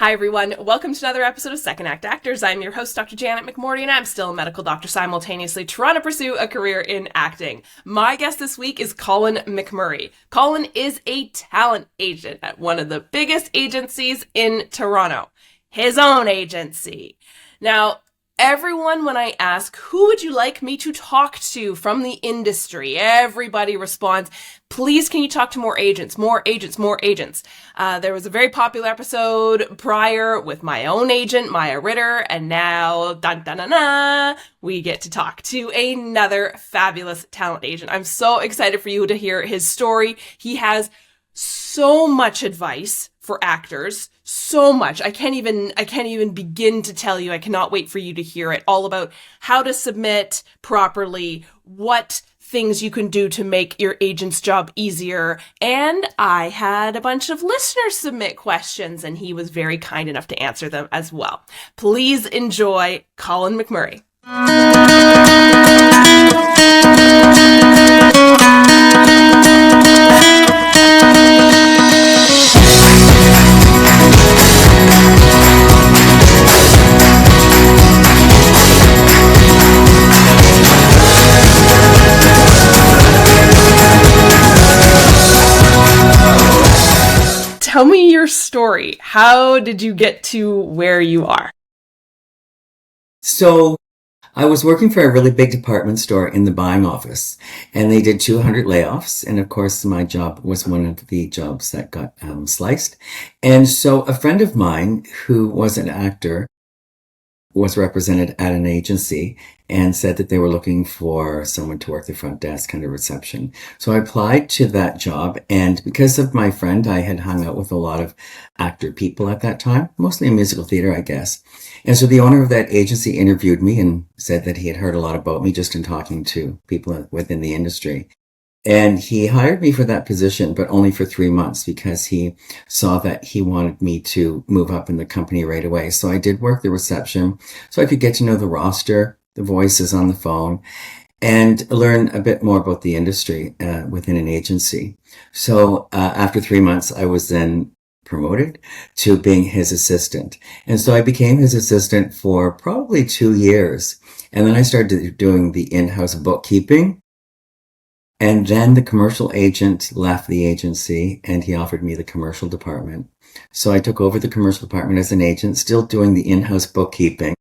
Hi, everyone. Welcome to another episode of Second Act Actors. I'm your host, Dr. Janet McMurray, and I'm still a medical doctor simultaneously trying to pursue a career in acting. My guest this week is Colin McMurray. Colin is a talent agent at one of the biggest agencies in Toronto, his own agency. Now, everyone, when I ask, who would you like me to talk to from the industry? Everybody responds, please, can you talk to more agents, more agents, more agents? There was a very popular episode prior with my own agent, Maya Ritter, and now, dun, dun, dun, dun, we get to talk to another fabulous talent agent. I'm so excited for you to hear his story. He has so much advice for actors, so much. I can't even begin to tell you. I cannot wait for you to hear it. All about how to submit properly, what things you can do to make your agent's job easier. And I had a bunch of listeners submit questions, and he was very kind enough to answer them as well. Please enjoy Colin McMurray. Tell me your story. How did you get to where you are? So I was working for a really big department store in the buying office, and they did 200 layoffs. And of course, my job was one of the jobs that got sliced. And so a friend of mine who was an actor was represented at an agency and said that they were looking for someone to work the front desk kind of reception. So I applied to that job, and because of my friend, I had hung out with a lot of actor people at that time, mostly in musical theater, I guess. And so the owner of that agency interviewed me and said that he had heard a lot about me just in talking to people within the industry. And he hired me for that position, but only for 3 months because he saw that he wanted me to move up in the company right away. So I did work the reception so I could get to know the roster, the voices on the phone, and learn a bit more about the industry within an agency. So after 3 months, I was then promoted to being his assistant. And so I became his assistant for probably 2 years. And then I started doing the in-house bookkeeping. And then the commercial agent left the agency and he offered me the commercial department. So I took over the commercial department as an agent, still doing the in-house bookkeeping.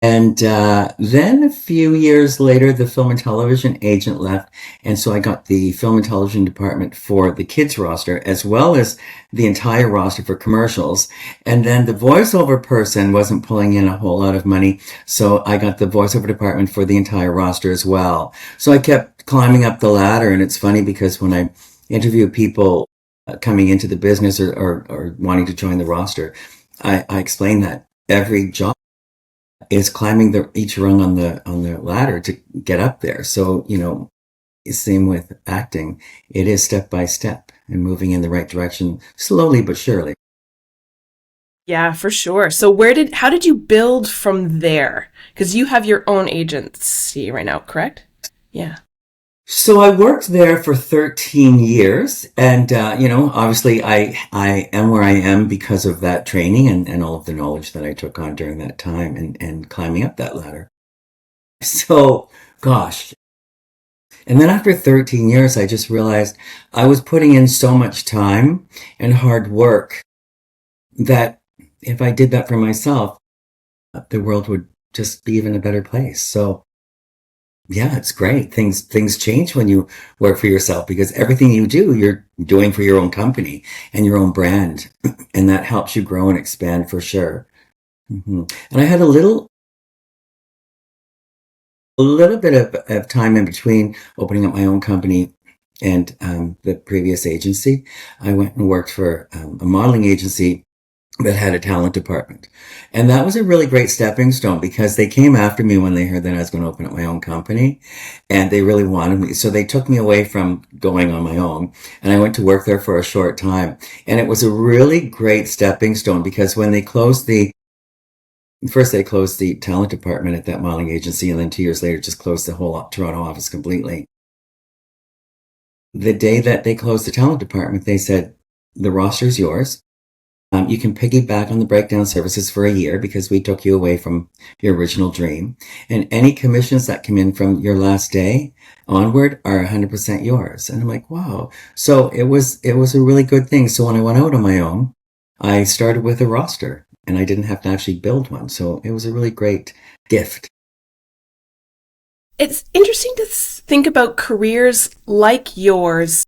And then a few years later, the film and television agent left. And so I got the film and television department for the kids roster, as well as the entire roster for commercials. And then the voiceover person wasn't pulling in a whole lot of money. So I got the voiceover department for the entire roster as well. So I kept climbing up the ladder. And it's funny because when I interview people coming into the business or wanting to join the roster, I explain that every job is climbing each rung on the ladder to get up there. So, same with acting. It is step by step and moving in the right direction, slowly but surely. Yeah, for sure. So how did you build from there? Because you have your own agency right now, correct? Yeah. So I worked there for 13 years and, obviously I am where I am because of that training and all of the knowledge that I took on during that time and climbing up that ladder. So, gosh. And then after 13 years, I just realized I was putting in so much time and hard work that if I did that for myself, the world would just be even a better place. So, yeah, it's great. Things change when you work for yourself because everything you do, you're doing for your own company and your own brand. And that helps you grow and expand for sure. Mm-hmm. And I had a little bit of time in between opening up my own company and the previous agency. I went and worked for a modeling agency that had a talent department. And that was a really great stepping stone because they came after me when they heard that I was going to open up my own company and they really wanted me. So they took me away from going on my own and I went to work there for a short time. And it was a really great stepping stone because when they closed first they closed the talent department at that modeling agency and then 2 years later just closed the whole Toronto office completely. The day that they closed the talent department, they said, the roster's yours. You can piggyback on the breakdown services for a year because we took you away from your original dream. And any commissions that come in from your last day onward are 100% yours. And I'm like, wow. So it was a really good thing. So when I went out on my own, I started with a roster and I didn't have to actually build one. So it was a really great gift. It's interesting to think about careers like yours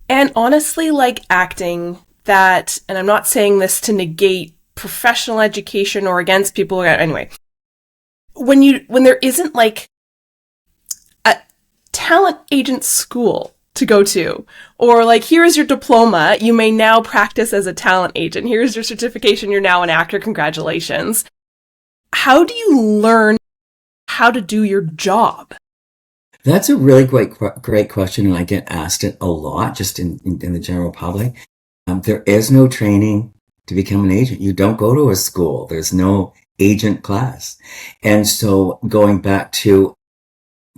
and honestly like acting that, and I'm not saying this to negate professional education or against people, anyway, when there isn't like a talent agent school to go to, or like, here's your diploma, you may now practice as a talent agent, here's your certification, you're now an actor, congratulations. How do you learn how to do your job? That's a really great question, and I get asked it a lot just in the general public. There is no training to become an agent. You don't go to a school. There's no agent class. And so going back to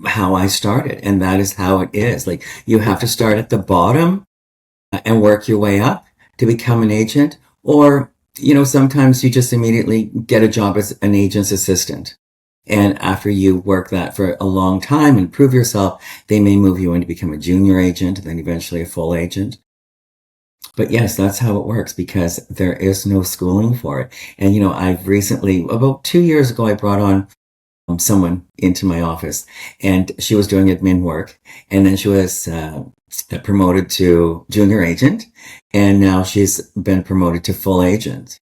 how I started, and that is how it is. Like, you have to start at the bottom and work your way up to become an agent. Or, sometimes you just immediately get a job as an agent's assistant. And after you work that for a long time and prove yourself, they may move you in to become a junior agent and then eventually a full agent. But yes, that's how it works because there is no schooling for it. And, I've recently, about 2 years ago, I brought on someone into my office and she was doing admin work. And then she was promoted to junior agent. And now she's been promoted to full agent.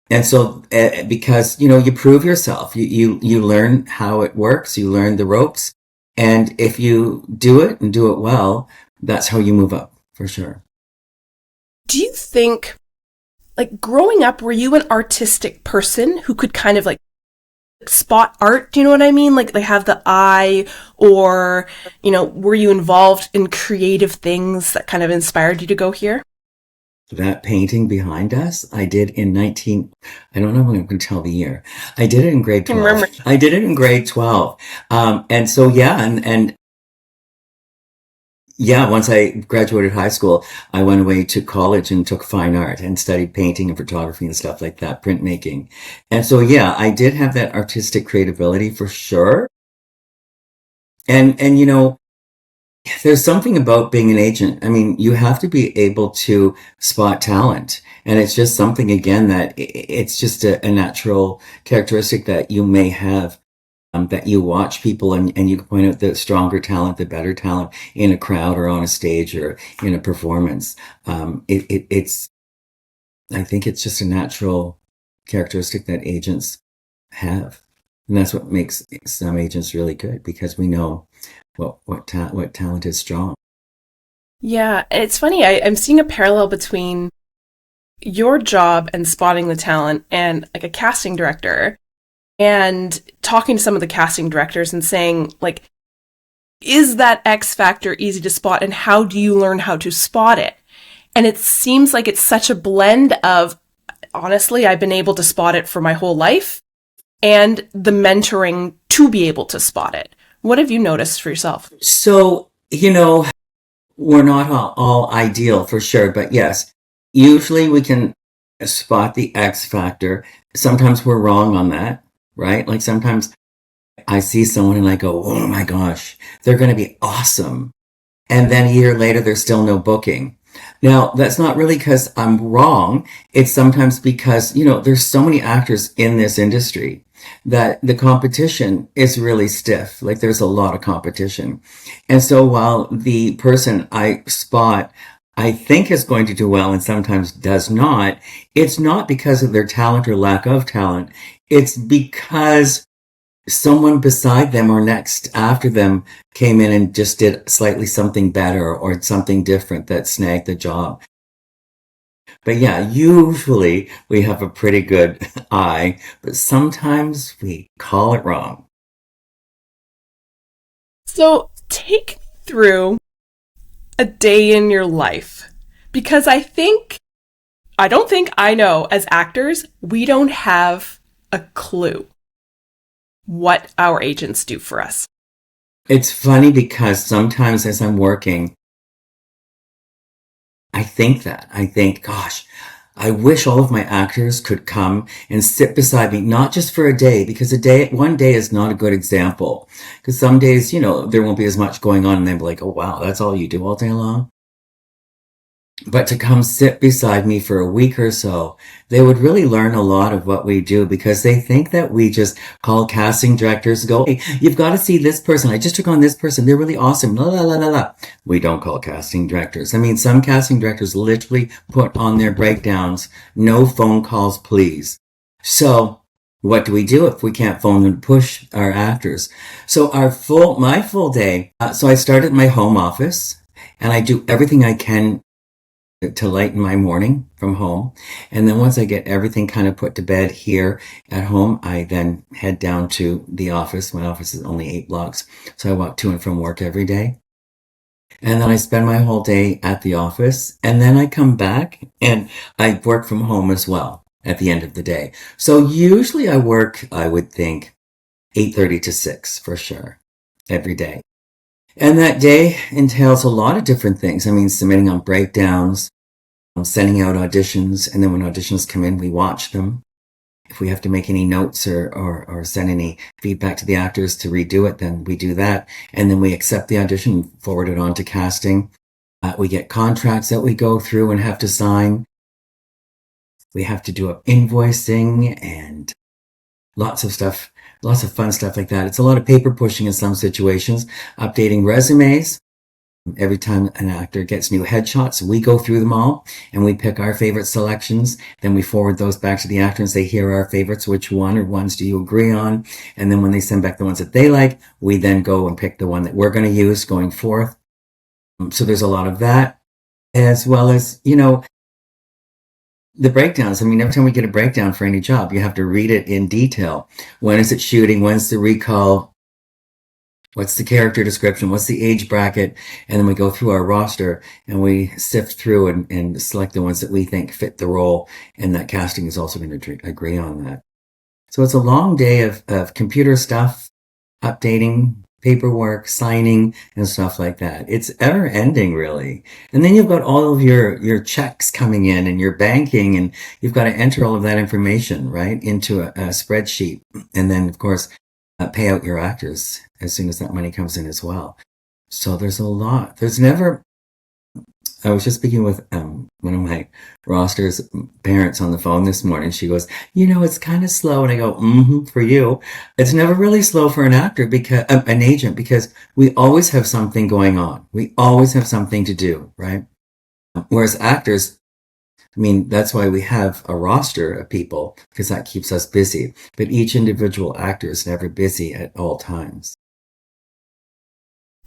And so, because, you prove yourself, you learn how it works, you learn the ropes. And if you do it and do it well, that's how you move up for sure. Do you think, like, growing up, were you an artistic person who could kind of like spot art? Do you know what I mean? Like they have the eye, or, were you involved in creative things that kind of inspired you to go here? That painting behind us, I did in I don't know when I can tell the year. I did it in grade 12. I did it in grade 12. And so, yeah, and yeah, once I graduated high school, I went away to college and took fine art and studied painting and photography and stuff like that, printmaking. And so, yeah, I did have that artistic creativity for sure. And there's something about being an agent. I mean, you have to be able to spot talent. And it's just something, again, that it's just a natural characteristic that you may have, that you watch people and you can point out the stronger talent, the better talent in a crowd or on a stage or in a performance. I think it's just a natural characteristic that agents have. And that's what makes some agents really good, because we know what talent is strong. Yeah, it's funny. I'm seeing a parallel between your job and spotting the talent and like a casting director, and talking to some of the casting directors and saying, like, is that X factor easy to spot, and how do you learn how to spot it? And it seems like it's such a blend of, honestly, I've been able to spot it for my whole life, and the mentoring to be able to spot it. What have you noticed for yourself? So, we're not all ideal for sure, but yes, usually we can spot the X factor. Sometimes we're wrong on that, right? Like sometimes I see someone and I go, oh my gosh, they're going to be awesome. And then a year later, there's still no booking. Now, that's not really because I'm wrong. It's sometimes because, there's so many actors in this industry that the competition is really stiff. Like there's a lot of competition. And so while the person I spot, I think is going to do well and sometimes does not, it's not because of their talent or lack of talent. It's because someone beside them or next after them came in and just did slightly something better or something different that snagged the job. But yeah, usually we have a pretty good eye, but sometimes we call it wrong. So take me through a day in your life, because I don't think I know, as actors, we don't have a clue what our agents do for us. It's funny because sometimes as I'm working, I think, gosh, I wish all of my actors could come and sit beside me, not just for a day, because one day is not a good example. Because some days, there won't be as much going on and they'll be like, oh wow, that's all you do all day long. But to come sit beside me for a week or so, they would really learn a lot of what we do, because they think that we just call casting directors, go, hey, you've got to see this person. I just took on this person. They're really awesome. La, la, la, la, la. We don't call casting directors. I mean, some casting directors literally put on their breakdowns, no phone calls, please. So what do we do if we can't phone them to push our actors? So my full day, so I start at my home office and I do everything I can to lighten my morning from home. And then once I get everything kind of put to bed here at home, I then head down to the office. My office is only 8 blocks. So I walk to and from work every day. And then I spend my whole day at the office. And then I come back and I work from home as well at the end of the day. So usually I work, I would think, 8:30 to 6 for sure every day. And that day entails a lot of different things. I mean, submitting on breakdowns, sending out auditions, and then when auditions come in, we watch them. If we have to make any notes or send any feedback to the actors to redo it, then we do that. And then we accept the audition and forward it on to casting. We get contracts that we go through and have to sign. We have to do invoicing and lots of stuff. Lots of fun stuff like that. It's a lot of paper pushing in some situations, updating resumes. Every time an actor gets new headshots, we go through them all and we pick our favorite selections. Then we forward those back to the actor and say, here are our favorites. Which one or ones do you agree on? And then when they send back the ones that they like, we then go and pick the one that we're going to use going forth. So there's a lot of that, as well as, the breakdowns. I mean, every time we get a breakdown for any job, you have to read it in detail. When is it shooting? When's the recall? What's the character description? What's the age bracket? And then we go through our roster and we sift through and select the ones that we think fit the role. And that casting is also going to agree on that. So it's a long day of computer stuff, updating, paperwork, signing, and stuff like that. It's ever ending, really. And then you've got all of your checks coming in and your banking, and you've got to enter all of that information, right, into a spreadsheet. And then, of course, pay out your actors as soon as that money comes in as well. So there's a lot. I was just speaking with one of my roster's parents on the phone this morning. She goes, it's kind of slow. And I go, for you. It's never really slow for an actor, because an agent, because we always have something going on. We always have something to do, right? Whereas actors, I mean, that's why we have a roster of people, because that keeps us busy. But each individual actor is never busy at all times.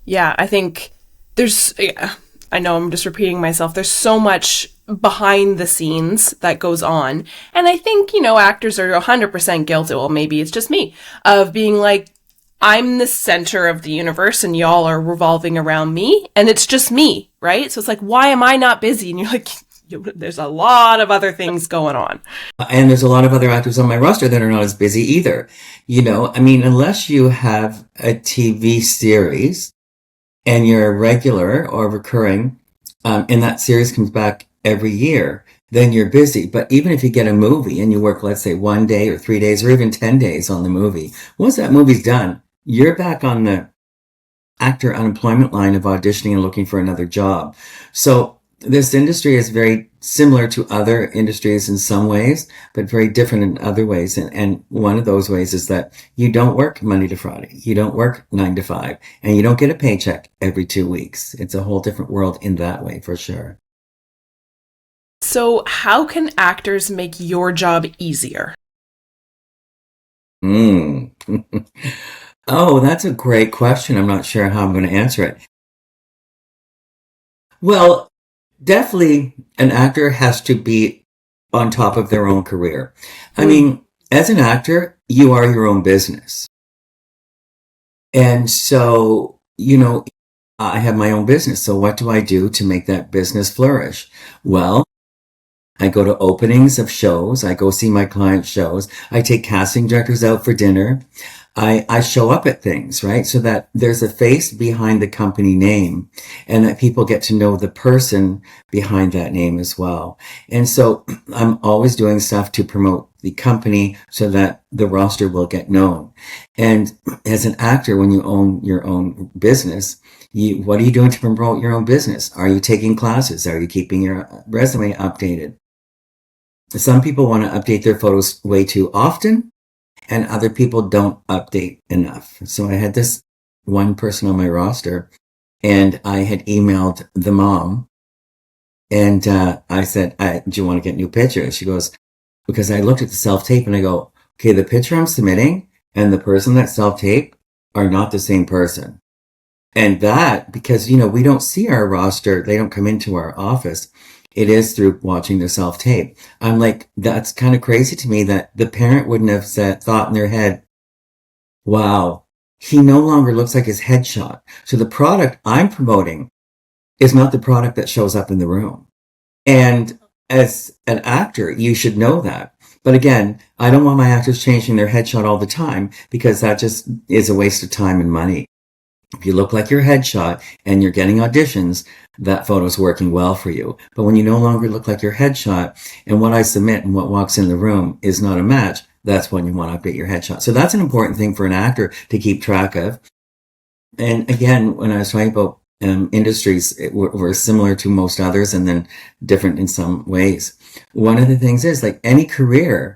Yeah, I think I know I'm just repeating myself. There's so much behind the scenes that goes on. And I think, actors are 100% guilty. Well, maybe it's just me, of being like, I'm the center of the universe and y'all are revolving around me and it's just me, right? So it's like, why am I not busy? And you're like, there's a lot of other things going on. And there's a lot of other actors on my roster that are not as busy either. I mean, unless you have a TV series and you're a regular or recurring, and that series comes back every year, then you're busy. But even if you get a movie and you work, let's say 1 day or 3 days or even 10 days on the movie, once that movie's done, you're back on the actor unemployment line of auditioning and looking for another job. So this industry is very similar to other industries in some ways, but very different in other ways. And one of those ways is that you don't work Monday to Friday. You don't work 9 to 5, and you don't get a paycheck every 2 weeks. It's a whole different world in that way, for sure. So how can actors make your job easier? Oh, that's a great question. I'm not sure how I'm going to answer it. Well, definitely an actor has to be on top of their own career. I mean, as an actor, you are your own business. And so, I have my own business. So what do I do to make that business flourish? Well, I go to openings of shows. I go see my client shows. I take casting directors out for dinner. I show up at things, right? So that there's a face behind the company name and that people get to know the person behind that name as well. And so I'm always doing stuff to promote the company so that the roster will get known. And as an actor, when you own your own business, what are you doing to promote your own business? Are you taking classes? Are you keeping your resume updated? Some people want to update their photos way too often, and other people don't update enough. So I had this one person on my roster, and I had emailed the mom, and I said, do you want to get new pictures? She goes, because I looked at the self-tape and I go, okay, the picture I'm submitting and the person that self-tape are not the same person. And that, because, we don't see our roster, they don't come into our office. It is through watching their self-tape. I'm like, that's kind of crazy to me that the parent wouldn't have thought in their head, wow, he no longer looks like his headshot. So the product I'm promoting is not the product that shows up in the room. And as an actor, you should know that. But again, I don't want my actors changing their headshot all the time because that just is a waste of time and money. If you look like your headshot and you're getting auditions, that photo's working well for you. But when you no longer look like your headshot and what I submit and what walks in the room is not a match, that's when you want to update your headshot. So that's an important thing for an actor to keep track of. And again, when I was talking about industries, were similar to most others and then different in some ways. One of the things is, like any career,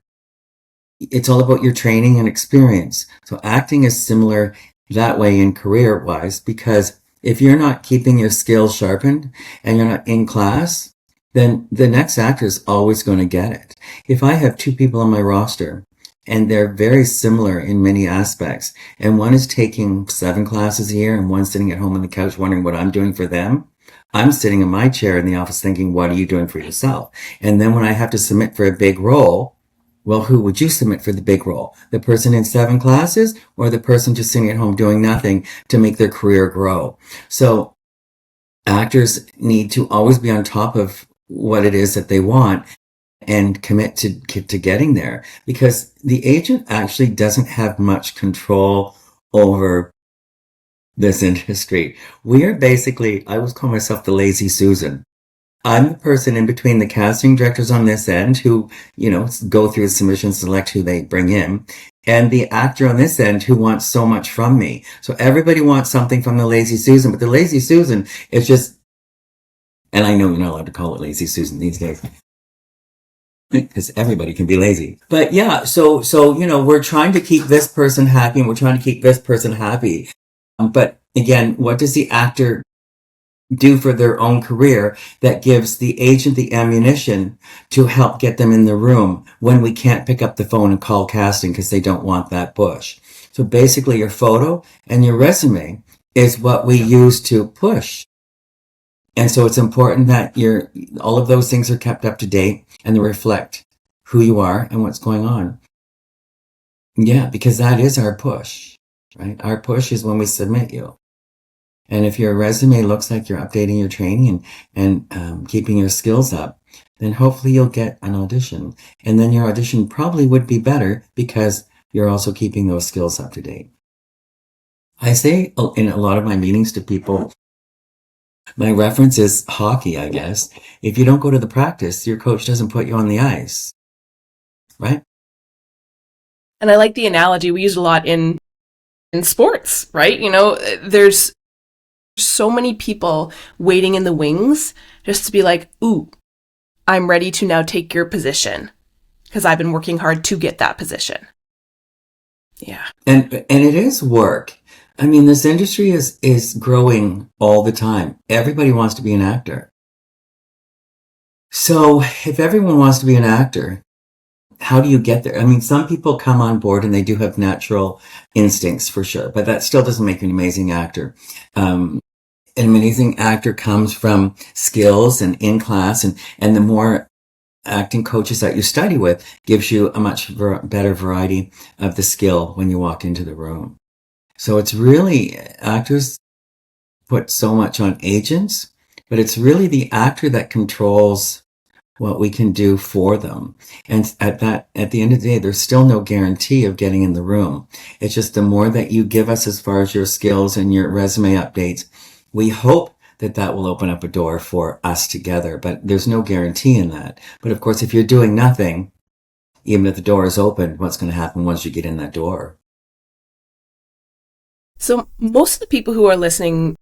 it's all about your training and experience. So acting is similar that way in career-wise, because if you're not keeping your skills sharpened and you're not in class, then the next actor is always going to get it. If I have two people on my roster and they're very similar in many aspects, and one is taking 7 classes a year and one's sitting at home on the couch wondering what I'm doing for them, I'm sitting in my chair in the office thinking, what are you doing for yourself? And then when I have to submit for a big role, well, who would you submit for the big role? The person in 7 classes or the person just sitting at home doing nothing to make their career grow? So actors need to always be on top of what it is that they want and commit to getting there, because the agent actually doesn't have much control over this industry. We are basically, I always call myself the lazy Susan. I'm the person in between the casting directors on this end who, go through the submissions, select who they bring in, and the actor on this end who wants so much from me. So everybody wants something from the lazy Susan, but the lazy Susan is just, and I know you're not allowed to call it lazy Susan these days, because everybody can be lazy. But yeah, so we're trying to keep this person happy and we're trying to keep this person happy. But again, what does the actor do for their own career that gives the agent the ammunition to help get them in the room when we can't pick up the phone and call casting because they don't want that push? So basically your photo and your resume is what we use to push. And so it's important that all of those things are kept up to date and they reflect who you are and what's going on. Yeah, because that is our push, right? Our push is when we submit you. And if your resume looks like you're updating your training and keeping your skills up, then hopefully you'll get an audition. And then your audition probably would be better because you're also keeping those skills up to date. I say in a lot of my meetings to people, my reference is hockey, I guess. If you don't go to the practice, your coach doesn't put you on the ice, right? And I like the analogy we use a lot in sports, right? There's so many people waiting in the wings just to be like, ooh, I'm ready to now take your position because I've been working hard to get that position. Yeah. And it is work. I mean, this industry is growing all the time. Everybody wants to be an actor. So if everyone wants to be an actor, how do you get there? I mean, some people come on board and they do have natural instincts for sure, but that still doesn't make you an amazing actor. An amazing actor comes from skills and in class, and the more acting coaches that you study with gives you a much better variety of the skill when you walk into the room. So it's really, actors put so much on agents, but it's really the actor that controls what we can do for them. And at the end of the day, there's still no guarantee of getting in the room. It's just the more that you give us as far as your skills and your resume updates, we hope that that will open up a door for us together, but there's no guarantee in that. But of course, if you're doing nothing, even if the door is open, what's going to happen once you get in that door? So most of the people who are listen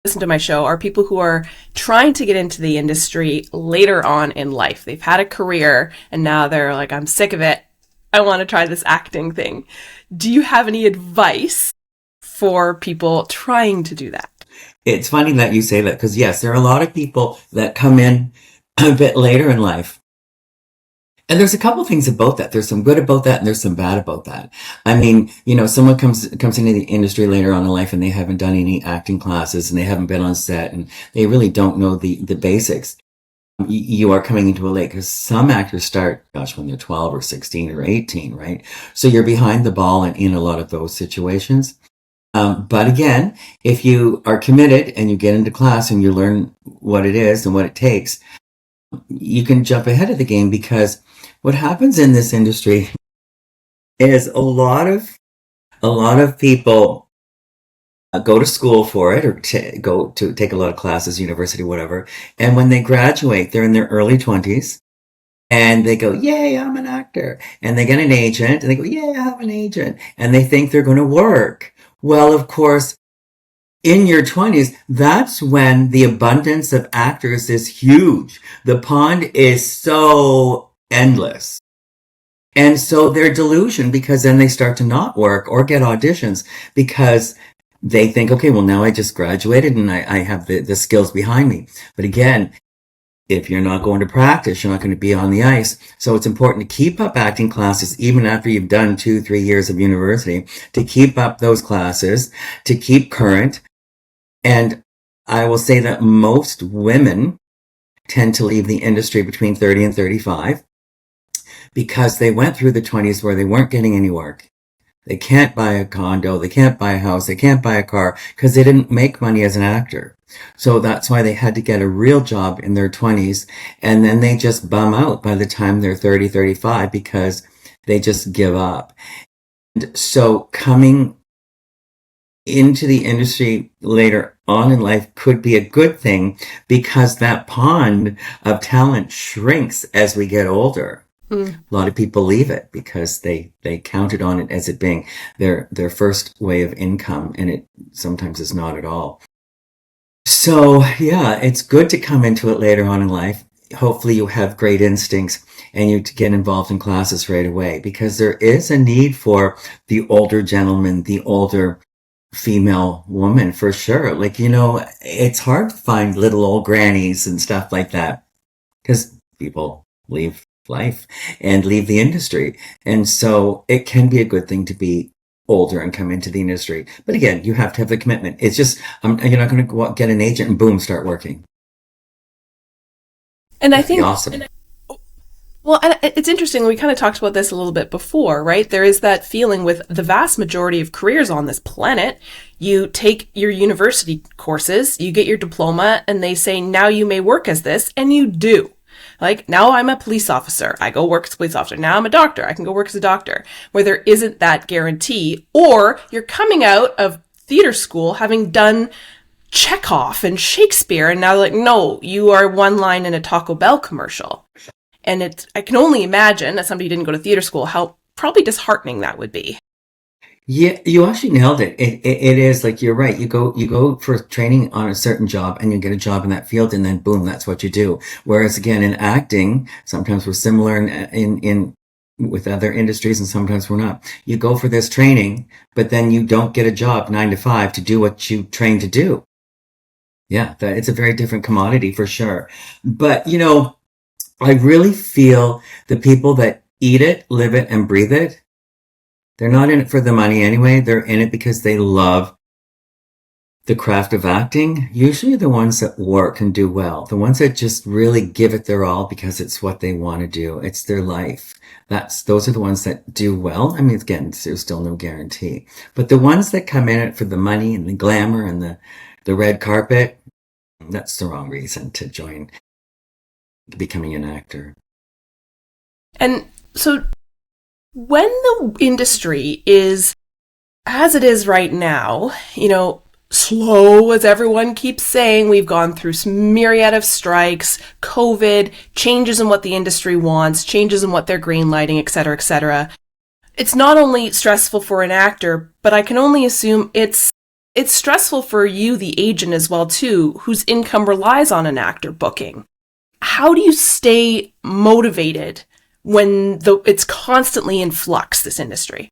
to my show are people who are trying to get into the industry later on in life. They've had a career and now they're like, I'm sick of it. I want to try this acting thing. Do you have any advice for people trying to do that? It's funny that you say that because yes, there are a lot of people that come in a bit later in life. And there's a couple things about that. There's some good about that and there's some bad about that. I mean, someone comes into the industry later on in life and they haven't done any acting classes and they haven't been on set and they really don't know the basics. You are coming into a late because some actors start, when they're 12 or 16 or 18, right? So you're behind the ball in a lot of those situations. But again, if you are committed and you get into class and you learn what it is and what it takes, you can jump ahead of the game because what happens in this industry is a lot of people go to school for it or go to take a lot of classes, university, whatever. And when they graduate, they're in their early 20s and they go, yay, I'm an actor. And they get an agent and they go, yay, I have an agent. And they think they're going to work. Well, of course, in your 20s, that's when the abundance of actors is huge. The pond is so endless. And so they're delusioned because then they start to not work or get auditions because they think, okay, well, now I just graduated and I have the skills behind me. But again, if you're not going to practice, you're not going to be on the ice. So it's important to keep up acting classes even after you've done 2-3 years of university, to keep up those classes, to keep current. And I will say that most women tend to leave the industry between 30 and 35 because they went through the 20s where they weren't getting any work. They can't buy a condo, they can't buy a house, they can't buy a car because they didn't make money as an actor. So that's why they had to get a real job in their 20s and then they just bum out by the time they're 30, 35 because they just give up. And so coming into the industry later on in life could be a good thing because that pond of talent shrinks as we get older. A lot of people leave it because they counted on it as it being their first way of income, and it sometimes is not at all. So yeah, it's good to come into it later on in life. Hopefully you have great instincts and you get involved in classes right away because there is a need for the older gentleman, the older female woman for sure. Like, it's hard to find little old grannies and stuff like that because people leave life and leave the industry. And so it can be a good thing to be older and come into the industry. But again, you have to have the commitment. It's just, you're not going to go out, get an agent and boom, start working. And I think awesome. Well, and it's interesting. We kind of talked about this a little bit before, right? There is that feeling with the vast majority of careers on this planet. You take your university courses, you get your diploma, and they say, now you may work as this, and you do. Like, now I'm a police officer. I go work as a police officer. Now I'm a doctor. I can go work as a doctor. Where there isn't that guarantee. Or you're coming out of theater school having done Chekhov and Shakespeare, and now like, no, you are one line in a Taco Bell commercial. And I can only imagine, as somebody who didn't go to theater school, how probably disheartening that would be. Yeah, you actually nailed it. It is like, you're right. You go for training on a certain job and you get a job in that field and then boom, that's what you do. Whereas again, in acting, sometimes we're similar in with other industries and sometimes we're not. You go for this training, but then you don't get a job 9 to 5 to do what you trained to do. Yeah, it's a very different commodity for sure. But, I really feel the people that eat it, live it, and breathe it, they're not in it for the money anyway. They're in it because they love the craft of acting. Usually the ones that work and do well. The ones that just really give it their all because it's what they want to do. It's their life. Those are the ones that do well. I mean, again, there's still no guarantee. But the ones that come in it for the money and the glamour and the red carpet, that's the wrong reason to join becoming an actor. And so when the industry is as it is right now, slow as everyone keeps saying, we've gone through some myriad of strikes, COVID, changes in what the industry wants, changes in what they're greenlighting, et cetera, et cetera. It's not only stressful for an actor, but I can only assume it's stressful for you, the agent, as well, too, whose income relies on an actor booking. How do you stay motivated when it's constantly in flux, this industry?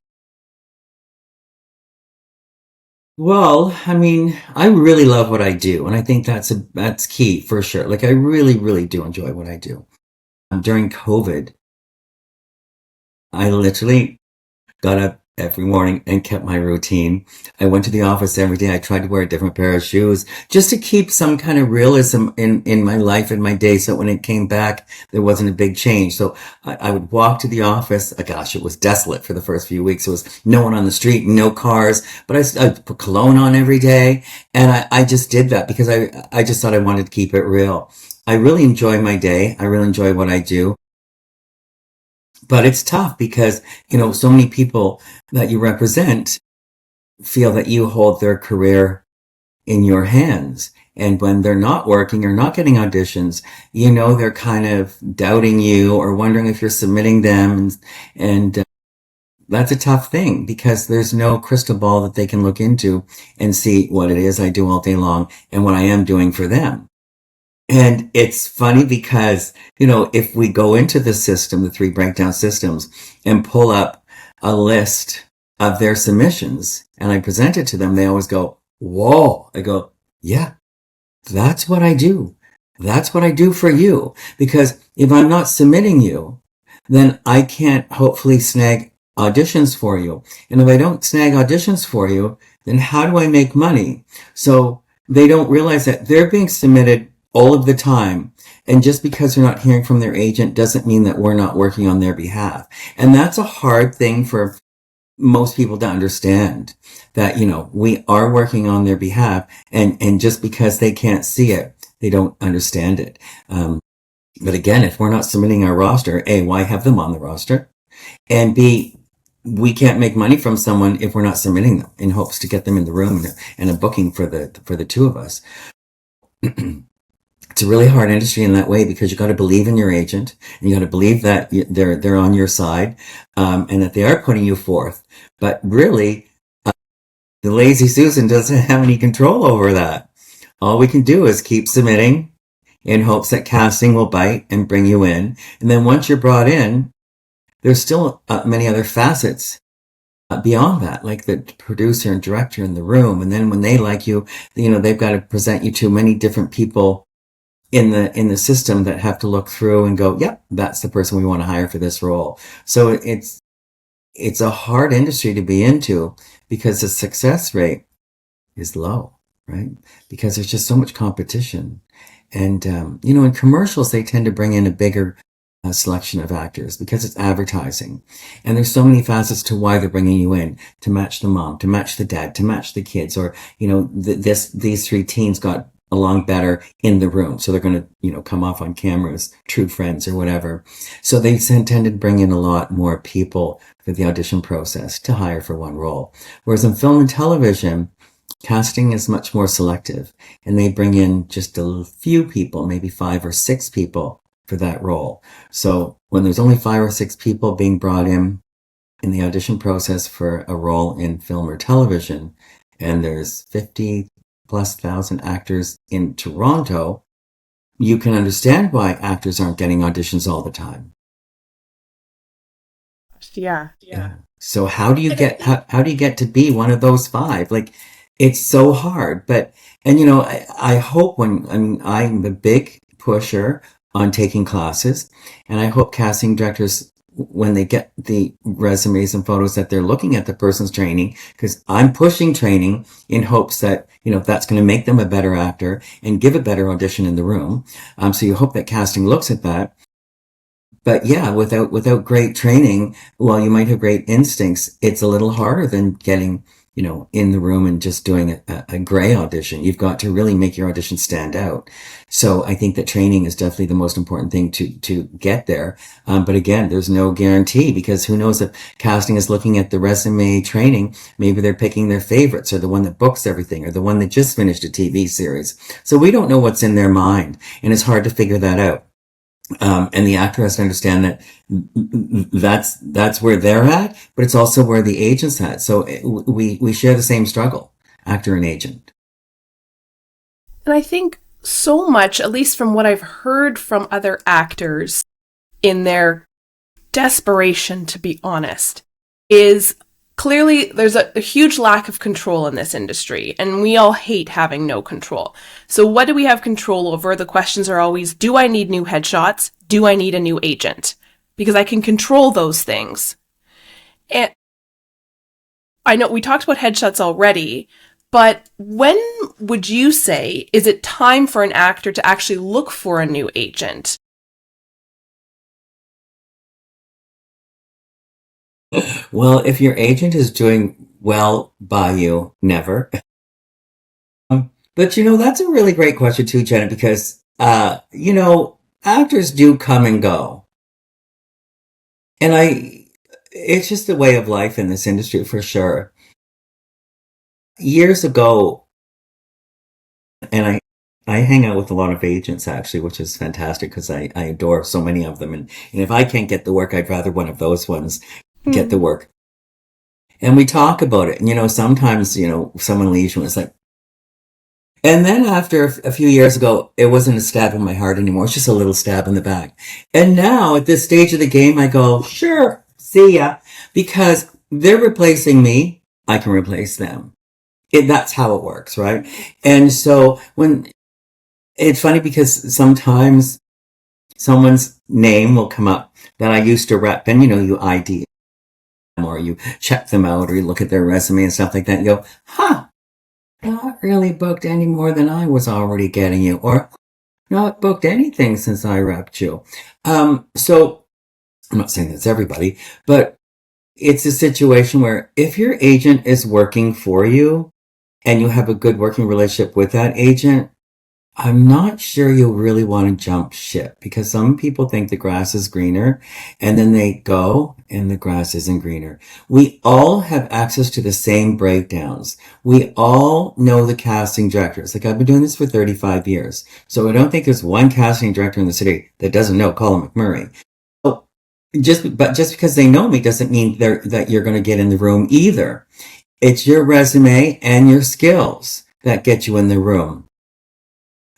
Well, I mean, I really love what I do, and I think that's key for sure. Like, I really, really do enjoy what I do. During COVID, I literally got up every morning and kept my routine. I went to the office every day. I tried to wear a different pair of shoes just to keep some kind of realism in my life and my day. So when it came back, there wasn't a big change. So I would walk to the office. Gosh, it was desolate for the first few weeks. There was no one on the street, no cars, but I put cologne on every day. And I just did that because I just thought I wanted to keep it real. I really enjoy my day. I really enjoy what I do. But it's tough because, so many people that you represent feel that you hold their career in your hands. And when they're not working or not getting auditions, they're kind of doubting you or wondering if you're submitting them. And that's a tough thing because there's no crystal ball that they can look into and see what it is I do all day long and what I am doing for them. And it's funny because, if we go into the system, the 3 breakdown systems, and pull up a list of their submissions and I present it to them, they always go, whoa. I go, yeah, that's what I do. That's what I do for you. Because if I'm not submitting you, then I can't hopefully snag auditions for you. And if I don't snag auditions for you, then how do I make money? So they don't realize that they're being submitted all of the time. And just because they're not hearing from their agent doesn't mean that we're not working on their behalf. And that's a hard thing for most people to understand, that, we are working on their behalf, and just because they can't see it, they don't understand it. But again, if we're not submitting our roster, A, why have them on the roster? And B, we can't make money from someone if we're not submitting them in hopes to get them in the room and a booking for the two of us. It's a really hard industry in that way because you got to believe in your agent and you got to believe that they're on your side, and that they are putting you forth. But really, the lazy Susan doesn't have any control over that. All we can do is keep submitting in hopes that casting will bite and bring you in. And then once you're brought in, there's still many other facets beyond that, like the producer and director in the room. And then when they like you, they've got to present you to many different people in the system that have to look through and go, yep, that's the person we want to hire for this role. So it's a hard industry to be into because the success rate is low, right? Because there's just so much competition. And, in commercials, they tend to bring in a bigger selection of actors because it's advertising. And there's so many facets to why they're bringing you in: to match the mom, to match the dad, to match the kids, or, these 3 teens got along better in the room. So they're going to, come off on camera as true friends or whatever. So they tend to bring in a lot more people for the audition process to hire for one role. Whereas in film and television, casting is much more selective and they bring in just a few people, maybe 5 or 6 people for that role. So when there's only 5 or 6 people being brought in the audition process for a role in film or television, and there's 50 plus thousand actors in Toronto, you can understand why actors aren't getting auditions all the time. Yeah. So how do you get to be one of those 5? Like, it's so hard. But, and I hope I'm a big pusher on taking classes, and I hope casting directors, when they get the resumes and photos, that they're looking at the person's training, because I'm pushing training in hopes that, that's going to make them a better actor and give a better audition in the room. So you hope that casting looks at that. But yeah, without great training, while you might have great instincts, it's a little harder than getting in the room and just doing a gray audition. You've got to really make your audition stand out. So I think that training is definitely the most important thing to get there. But again, there's no guarantee, because who knows if casting is looking at the resume training, maybe they're picking their favorites, or the one that books everything, or the one that just finished a TV series. So we don't know what's in their mind, and it's hard to figure that out. And the actor has to understand that that's where they're at, but it's also where the agent's at. So we share the same struggle, actor and agent. And I think so much, at least from what I've heard from other actors in their desperation to be honest, is clearly there's a huge lack of control in this industry, and we all hate having no control. So what do we have control over? The questions are always, do I need new headshots? Do I need a new agent? Because I can control those things. And I know we talked about headshots already, but when would you say is it time for an actor to actually look for a new agent? Well, if your agent is doing well by you, never. But that's a really great question too, Janet, because actors do come and go. And it's just a way of life in this industry for sure. Years ago, and I hang out with a lot of agents actually, which is fantastic because I adore so many of them. And if I can't get the work, I'd rather one of those ones get the work. And we talk about it. And, sometimes, someone leaves you and it's like, and then after a few years ago, it wasn't a stab in my heart anymore. It's just a little stab in the back. And now at this stage of the game, I go, sure, see ya. Because they're replacing me, I can replace them. That's how it works, right? And so it's funny because sometimes someone's name will come up that I used to rep, and you ID them, or you check them out, or you look at their resume and stuff like that, and you go, not really booked any more than I was already getting you, or not booked anything since I repped you. So I'm not saying that's everybody, but it's a situation where if your agent is working for you and you have a good working relationship with that agent, I'm not sure you'll really want to jump ship, because some people think the grass is greener and then they go and the grass isn't greener. We all have access to the same breakdowns. We all know the casting directors. Like, I've been doing this for 35 years. So I don't think there's one casting director in the city that doesn't know Colin McMurray. So just because they know me doesn't mean that you're going to get in the room either. It's your resume and your skills that get you in the room.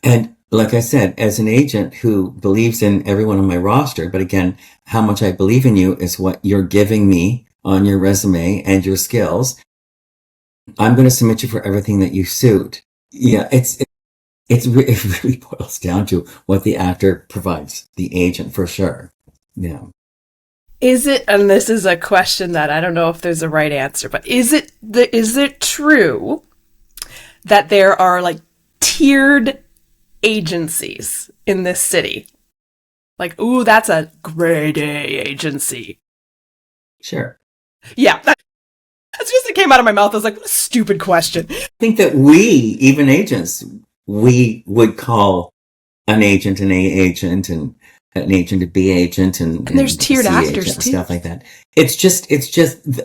And like I said, as an agent who believes in everyone on my roster, but again, how much I believe in you is what you're giving me on your resume and your skills. I'm going to submit you for everything that you suit. Yeah, it really boils down to what the actor provides the agent for sure. Yeah. Is it, and this is a question that I don't know if there's a right answer, but is it true that there are like tiered agencies in this city? Like, ooh, that's a grade A agency. Sure. Yeah. That's just, it came out of my mouth. I was like, what a stupid question. I think that even agents, we would call an agent an A agent and an agent a B agent and there's tiered C actors and too. Stuff like that. It's just,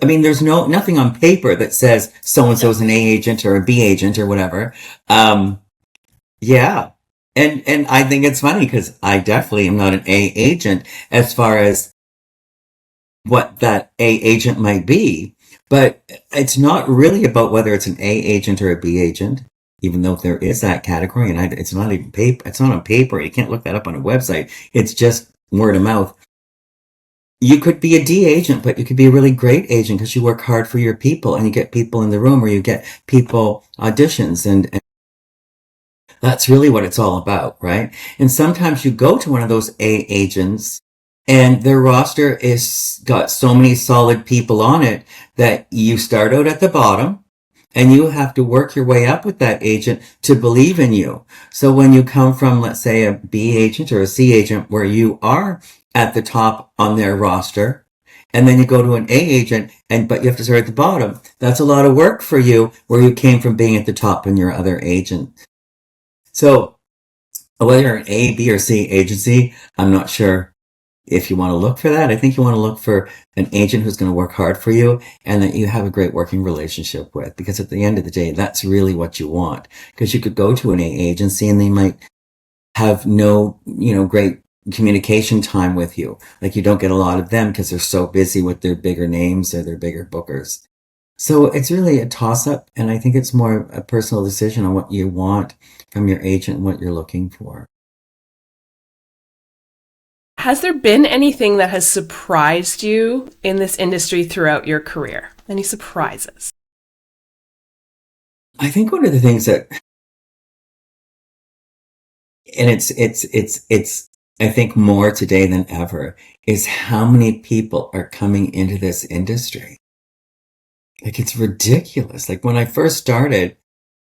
I mean, there's nothing on paper that says so-and-so's an A agent or a B agent or whatever. Yeah. And I think it's funny because I definitely am not an A agent as far as what that A agent might be, but it's not really about whether it's an A agent or a B agent, even though there is that category, and it's not even paper. It's not on paper. You can't look that up on a website. It's just word of mouth. You could be a D agent, but you could be a really great agent because you work hard for your people and you get people in the room, or you get people auditions, and that's really what it's all about, right? And sometimes you go to one of those A agents and their roster is got so many solid people on it that you start out at the bottom and you have to work your way up with that agent to believe in you. So when you come from, let's say, a B agent or a C agent where you are at the top on their roster and then you go to an A agent, but you have to start at the bottom. That's a lot of work for you, where you came from being at the top in your other agent. So whether you're an A, B, or C agency, I'm not sure if you want to look for that. I think you want to look for an agent who's going to work hard for you and that you have a great working relationship with, because at the end of the day, that's really what you want. Because you could go to an A agency and they might have no, great communication time with you. Like, you don't get a lot of them because they're so busy with their bigger names or their bigger bookers. So it's really a toss-up, and I think it's more a personal decision on what you want from your agent and what you're looking for. Has there been anything that has surprised you in this industry throughout your career? Any surprises? I think one of the things that, and it's I think more today than ever, is how many people are coming into this industry. Like, it's ridiculous. Like, when I first started,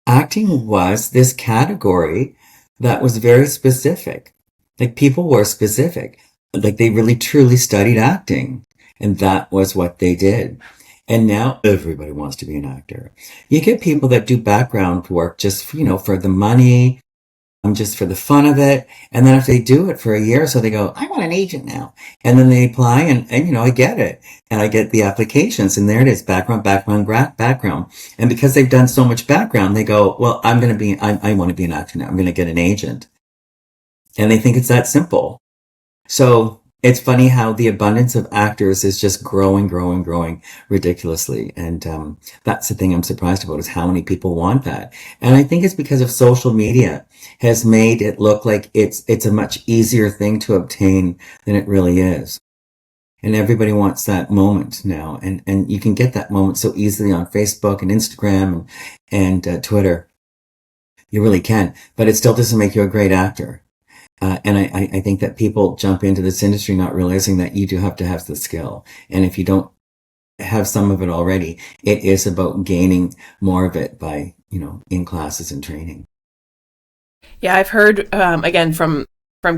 acting was this category that was very specific. Like, people were specific. Like, they really truly studied acting, and that was what they did. And now everybody wants to be an actor. You get people that do background work just, for the money, just for the fun of it. And then if they do it for a year or so, they go, I want an agent now. And then they apply and I get it. And I get the applications, and there it is, background. And because they've done so much background, they go, well, I want to be an actor now. I'm going to get an agent. And they think it's that simple. So it's funny how the abundance of actors is just growing ridiculously. And that's the thing I'm surprised about, is how many people want that. And I think it's because of social media has made it look like it's a much easier thing to obtain than it really is. And everybody wants that moment now. And you can get that moment so easily on Facebook and Instagram and Twitter. You really can. But it still doesn't make you a great actor. And I think that people jump into this industry not realizing that you do have to have the skill. And if you don't have some of it already, it is about gaining more of it by, in classes and training. Yeah, I've heard, again, from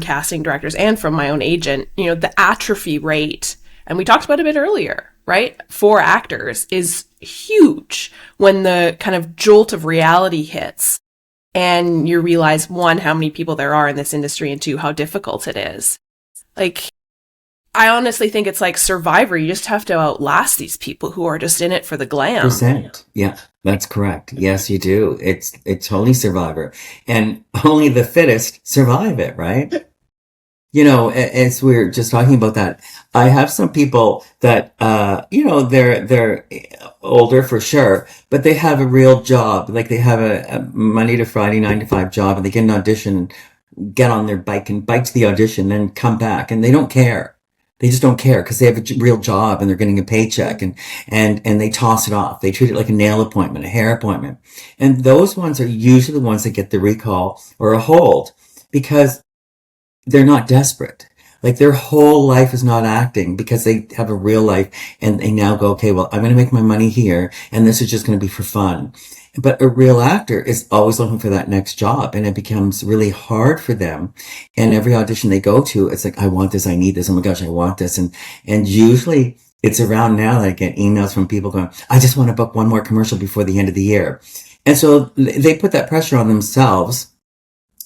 casting directors and from my own agent, the atrophy rate, and we talked about it a bit earlier, right? For actors is huge when the kind of jolt of reality hits. And you realize, one, how many people there are in this industry, and two, how difficult it is. Like, I honestly think it's like Survivor. You just have to outlast these people who are just in it for the glam. Percent. Yeah, that's correct. Yes, you do. It's totally Survivor. And only the fittest survive it, right? As we were just talking about that, I have some people that, they're older for sure, but they have a real job. Like, they have a Monday to Friday, 9 to 5 job, and they get an audition, get on their bike and bike to the audition, then come back, and they don't care. They just don't care because they have a real job and they're getting a paycheck, and they toss it off. They treat it like a nail appointment, a hair appointment. And those ones are usually the ones that get the recall or a hold, because they're not desperate. Like, their whole life is not acting, because they have a real life, and they now go, okay, well, I'm going to make my money here, and this is just going to be for fun. But a real actor is always looking for that next job, and it becomes really hard for them. And every audition they go to, it's like, I want this, I need this, oh my gosh, I want this. And usually it's around now that I get emails from people going, I just want to book one more commercial before the end of the year. And so they put that pressure on themselves.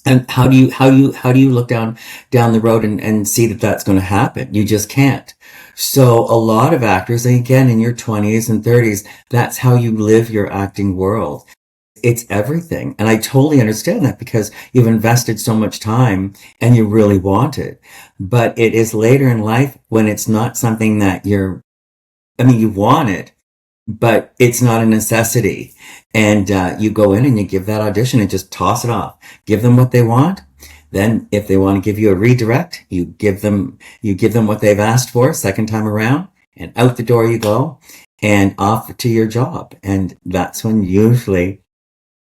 And how do you look down the road and see that that's going to happen? You just can't. So a lot of actors, and again, in your 20s and 30s, that's how you live your acting world. It's everything. And I totally understand that, because you've invested so much time and you really want it. But it is later in life when it's not something that you want it, but it's not a necessity. And you go in and you give that audition and just toss it off. Give them what they want. Then if they want to give you a redirect, you give them what they've asked for second time around, and out the door you go and off to your job. And that's when usually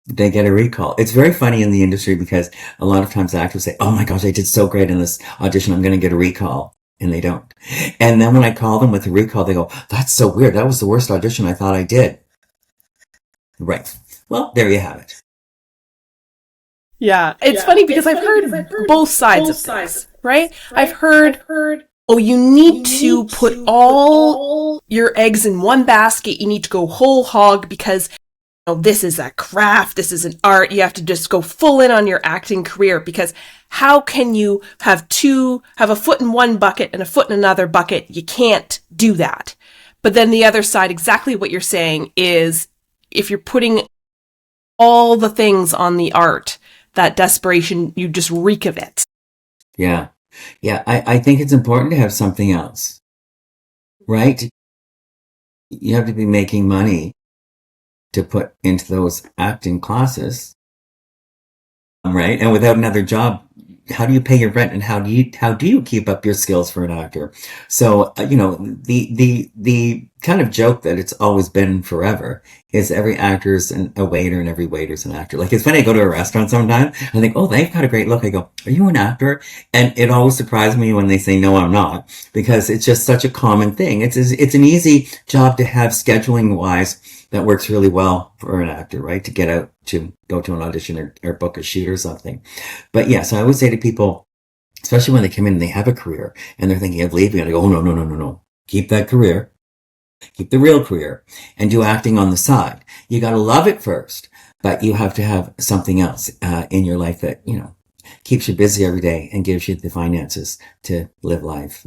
they get a recall. It's very funny in the industry, because a lot of times actors say, oh my gosh, I did so great in this audition, I'm going to get a recall. And they don't. And then when I call them with a recall, they go, that's so weird. That was the worst audition I thought I did. Right. Well, there you have it. Yeah. It's funny because I've heard both sides of this, right? I've heard oh, you need to put all your eggs in one basket. You need to go whole hog because this is a craft, this is an art. You have to just go full in on your acting career, because how can you have a foot in one bucket and a foot in another bucket? You can't do that. But then the other side, exactly what you're saying, is if you're putting all the things on the art, that desperation, you just reek of it. Yeah. Yeah. I think it's important to have something else, right? You have to be making money to put into those acting classes, right? And without another job, how do you pay your rent, and how do you keep up your skills for an actor? So, the kind of joke that it's always been forever is every actor's a waiter and every waiter's an actor. Like, it's funny, I go to a restaurant sometimes and I think, oh, they've got a great look. I go, are you an actor? And it always surprises me when they say, no, I'm not, because it's just such a common thing. It's an easy job to have scheduling wise that works really well for an actor, right? To get out to go to an audition or book a shoot or something. But yes, I always say to people, especially when they come in and they have a career and they're thinking of leaving, I go, oh, no. Keep that career. Keep the real career and do acting on the side. You got to love it first, but you have to have something else in your life that, keeps you busy every day and gives you the finances to live life.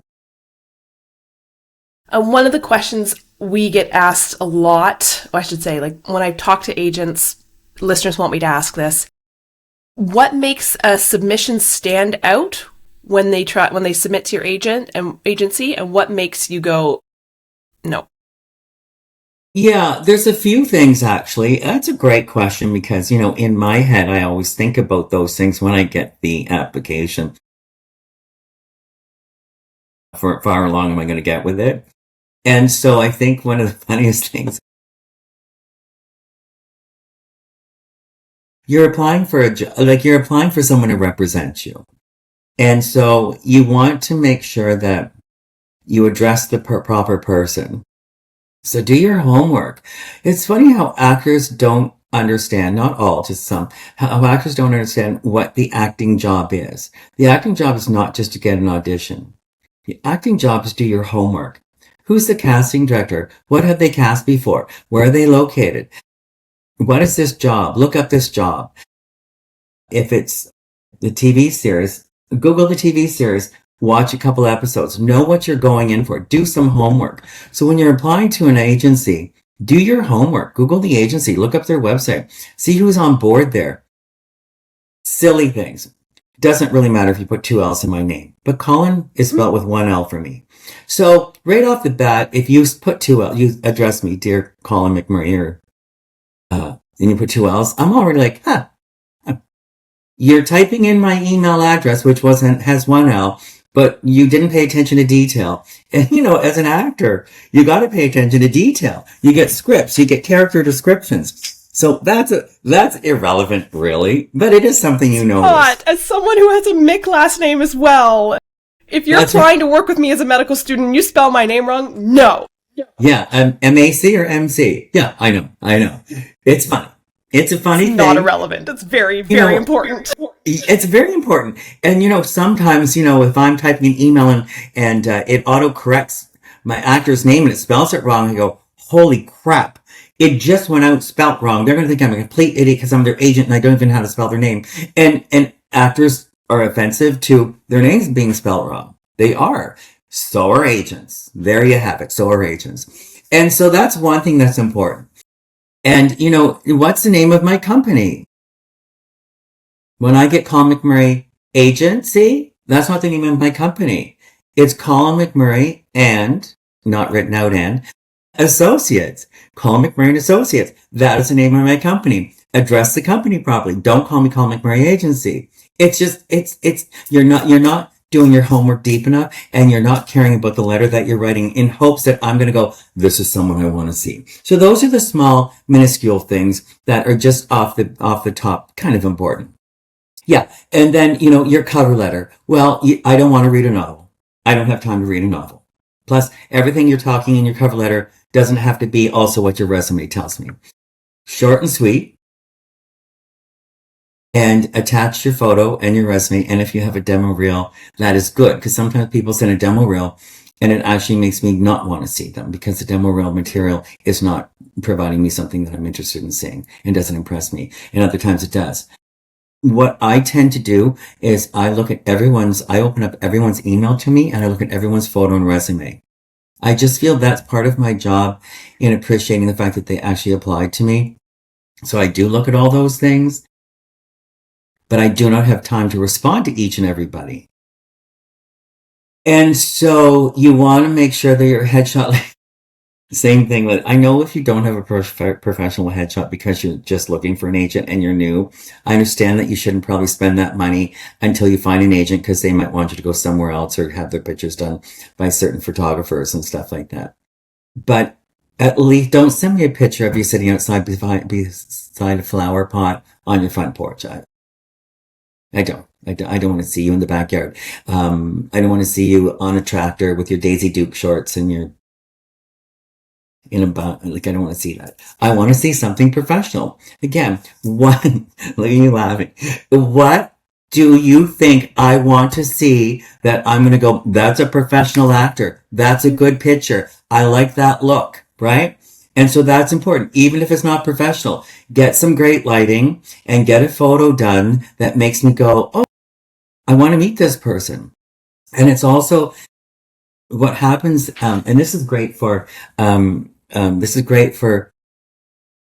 One of the questions we get asked a lot, or I should say, like when I talk to agents, listeners want me to ask this: what makes a submission stand out when they submit to your agency, and what makes you go, no? Yeah, there's a few things actually. That's a great question because, in my head, I always think about those things when I get the application. For how long am I going to get with it? And so I think one of the funniest things, you're applying for a job, like you're applying for someone to represent you. And so you want to make sure that you address the proper person. So do your homework. It's funny how actors don't understand, not all, just some, how actors don't understand what the acting job is. The acting job is not just to get an audition. The acting job is to do your homework. Who's the casting director? What have they cast before? Where are they located? What is this job? Look up this job. If it's the TV series, Google the TV series, watch a couple episodes, know what you're going in for, do some homework. So when you're applying to an agency, do your homework. Google the agency, look up their website, see who's on board there. Silly things. Doesn't really matter if you put 2 L's in my name, but Colin is spelled with 1 L for me. So right off the bat, if you put 2 L's, you address me, dear Colin McMurray, or and you put 2 L's, I'm already like, you're typing in my email address, which has 1 L, but you didn't pay attention to detail. And, as an actor, you got to pay attention to detail. You get scripts, you get character descriptions. So that's irrelevant, really, but it is something you know. As someone who has a Mick last name as well, if you're trying to work with me as a medical student and you spell my name wrong, no. Yeah, M-A-C or M-C. Yeah, I know. It's funny. It's a funny thing. Not irrelevant. It's very, very important. It's very important. And, sometimes, if I'm typing an email and it auto-corrects my actor's name and it spells it wrong, I go, holy crap. It just went out spelt wrong. They're going to think I'm a complete idiot because I'm their agent and I don't even know how to spell their name. And actors are offensive to their names being spelled wrong. They are. So are agents. There you have it. So are agents. And so that's one thing that's important. And, what's the name of my company? When I get Colin McMurray Agency, that's not the name of my company. It's Colin McMurray and, not written out, and Associates. Colin McMurray and Associates. That is the name of my company. Address the company properly. Don't call me Colin McMurray Agency. It's just, you're not doing your homework deep enough, and you're not caring about the letter that you're writing in hopes that I'm going to go, this is someone I want to see. So those are the small, minuscule things that are just off the top, kind of important. Yeah. And then, your cover letter. Well, I don't want to read a novel. I don't have time to read a novel. Plus, everything you're talking in your cover letter doesn't have to be also what your resume tells me. Short and sweet. and attach your photo and your resume. And if you have a demo reel, that is good, because sometimes people send a demo reel and it actually makes me not want to see them because the demo reel material is not providing me something that I'm interested in seeing and doesn't impress me. And other times it does. What I tend to do is I open up everyone's email to me and I look at everyone's photo and resume. I just feel that's part of my job in appreciating the fact that they actually applied to me. So I do look at all those things, but I do not have time to respond to each and everybody. And so you want to make sure that your headshot, same thing. I know if you don't have a professional headshot because you're just looking for an agent and you're new, I understand that you shouldn't probably spend that money until you find an agent, because they might want you to go somewhere else or have their pictures done by certain photographers and stuff like that. But at least don't send me a picture of you sitting outside beside a flower pot on your front porch. I don't want to see you in the backyard. I don't want to see you on a tractor with your Daisy Duke shorts and your I don't want to see that. I want to see something professional. Again, look at you laughing. What do you think I want to see that I'm going to go, that's a professional actor. That's a good picture. I like that look, right? And so that's important. Even if it's not professional, get some great lighting and get a photo done that makes me go, oh, I want to meet this person. And it's also what happens, and this is great for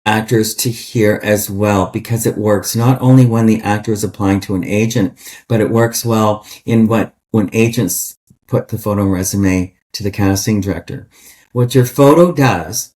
actors to hear as well, because it works not only when the actor is applying to an agent, but it works well when agents put the photo and resume to the casting director. What your photo does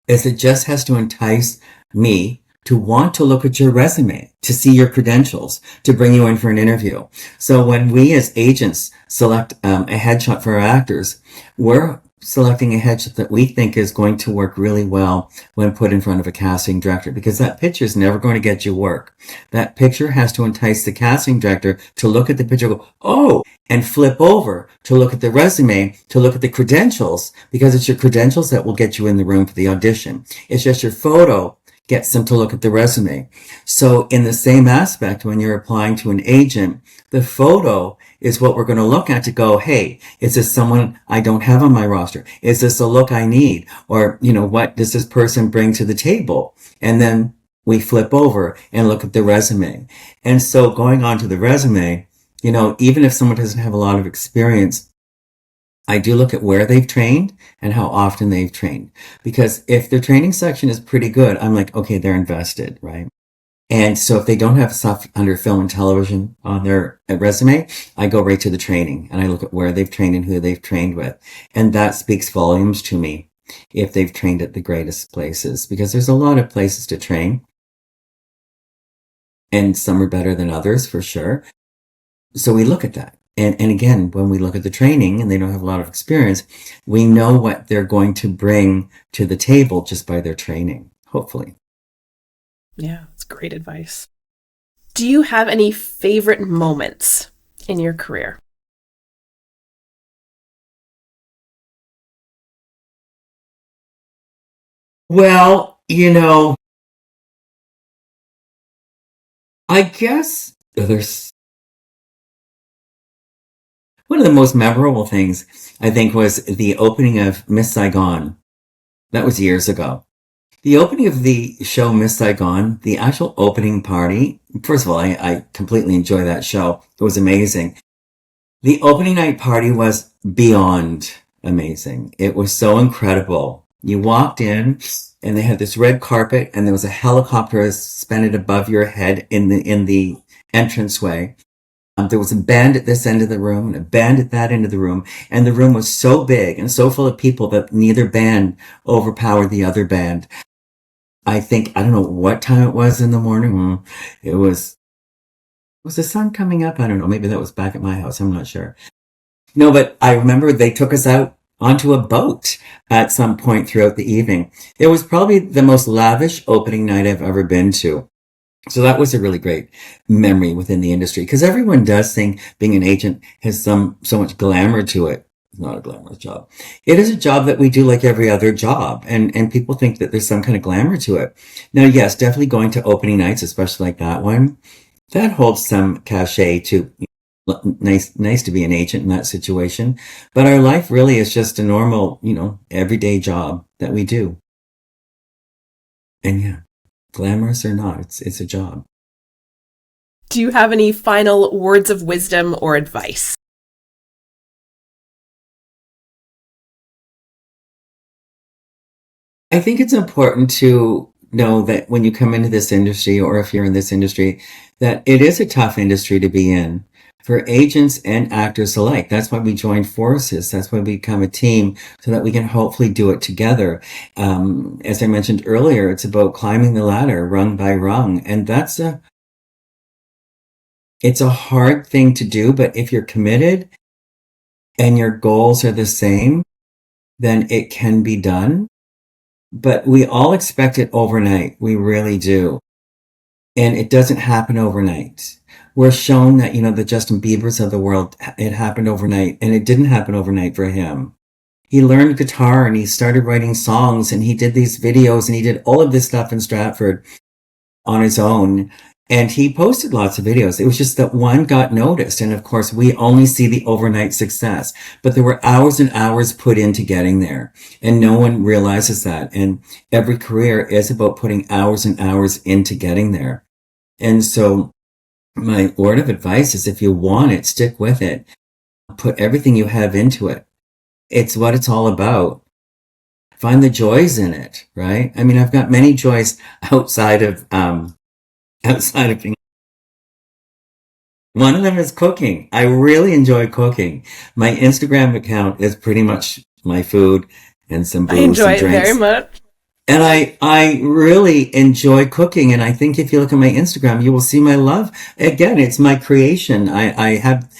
is it just has to entice me to want to look at your resume, to see your credentials, to bring you in for an interview. So when we as agents select a headshot for our actors, we're selecting a headshot that we think is going to work really well when put in front of a casting director, because that picture is never going to get you work. That picture has to entice the casting director to look at the picture and go, oh, and flip over to look at the resume, to look at the credentials, because it's your credentials that will get you in the room for the audition. It's just your photo gets them to look at the resume. So in the same aspect, when you're applying to an agent, the photo is what we're going to look at to go, hey, is this someone I don't have on my roster? Is this a look I need? Or, what does this person bring to the table? And then we flip over and look at the resume. And so going on to the resume, even if someone doesn't have a lot of experience, I do look at where they've trained and how often they've trained. Because if their training section is pretty good, I'm like, okay, they're invested, right? And so if they don't have stuff under film and television on their resume, I go right to the training and I look at where they've trained and who they've trained with. And that speaks volumes to me if they've trained at the greatest places, because there's a lot of places to train and some are better than others for sure. So we look at that. And again, when we look at the training and they don't have a lot of experience, we know what they're going to bring to the table just by their training, hopefully. Yeah, that's great advice. Do you have any favorite moments in your career? Well, I guess there's one of the most memorable things, I think, was the opening of Miss Saigon. That was years ago. The opening of the show Miss Saigon, the actual opening party, first of all, I completely enjoy that show. It was amazing. The opening night party was beyond amazing. It was so incredible. You walked in and they had this red carpet and there was a helicopter suspended above your head in the entranceway. There was a band at this end of the room and a band at that end of the room. And the room was so big and so full of people that neither band overpowered the other band. I don't know what time it was in the morning. Was the sun coming up? I don't know. Maybe that was back at my house. I'm not sure. No, but I remember they took us out onto a boat at some point throughout the evening. It was probably the most lavish opening night I've ever been to. So that was a really great memory within the industry, because everyone does think being an agent has so much glamour to it. It's not a glamorous job. It is a job that we do like every other job. And people think that there's some kind of glamour to it. Now, yes, definitely going to opening nights, especially like that one, that holds some cachet to nice to be an agent in that situation. But our life really is just a normal, everyday job that we do. And yeah, glamorous or not, it's a job. Do you have any final words of wisdom or advice? I think it's important to know that when you come into this industry, or if you're in this industry, that it is a tough industry to be in for agents and actors alike. That's why we join forces. That's why we become a team, so that we can hopefully do it together. As I mentioned earlier, it's about climbing the ladder rung by rung. And it's a hard thing to do, but if you're committed and your goals are the same, then it can be done. But we all expect it overnight. We really do. And it doesn't happen overnight. We're shown that, the Justin Biebers of the world, it happened overnight, and it didn't happen overnight for him. He learned guitar and he started writing songs and he did these videos and he did all of this stuff in Stratford on his own. And he posted lots of videos. It was just that one got noticed. And of course, we only see the overnight success, but there were hours and hours put into getting there. And no one realizes that. And every career is about putting hours and hours into getting there. And so my word of advice is, if you want it, stick with it. Put everything you have into it. It's what it's all about. Find the joys in it, right? I mean, I've got many joys outside of being. One of them is cooking. I really enjoy cooking. My Instagram account is pretty much my food and some booze and drinks. I enjoy it very much. And I really enjoy cooking. And I think if you look at my Instagram, you will see my love. Again, it's my creation. I have,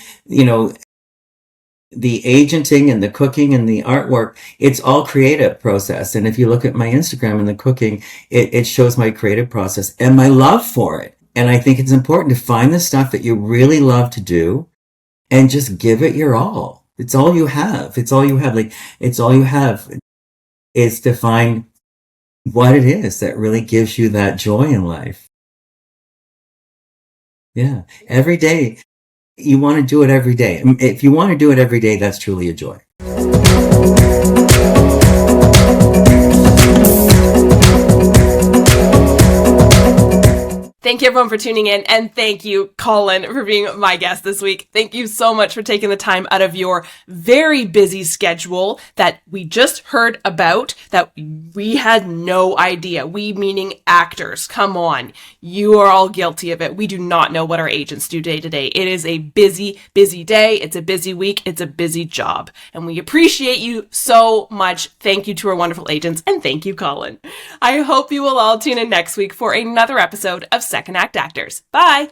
the agenting and the cooking and the artwork, it's all creative process. And if you look at my Instagram and the cooking, it shows my creative process and my love for it. And I think it's important to find the stuff that you really love to do and just give it your all. It's all you have. It's all you have. It's all you have is to find what it is that really gives you that joy in life. Yeah. Every day. You want to do it every day. If you want to do it every day, that's truly a joy. Thank you, everyone, for tuning in, and thank you, Colin, for being my guest this week. Thank you so much for taking the time out of your very busy schedule that we just heard about, that we had no idea. We, meaning actors. Come on. You are all guilty of it. We do not know what our agents do day to day. It is a busy, busy day. It's a busy week. It's a busy job. And we appreciate you so much. Thank you to our wonderful agents, and thank you, Colin. I hope you will all tune in next week for another episode of Second Act Actors. Bye!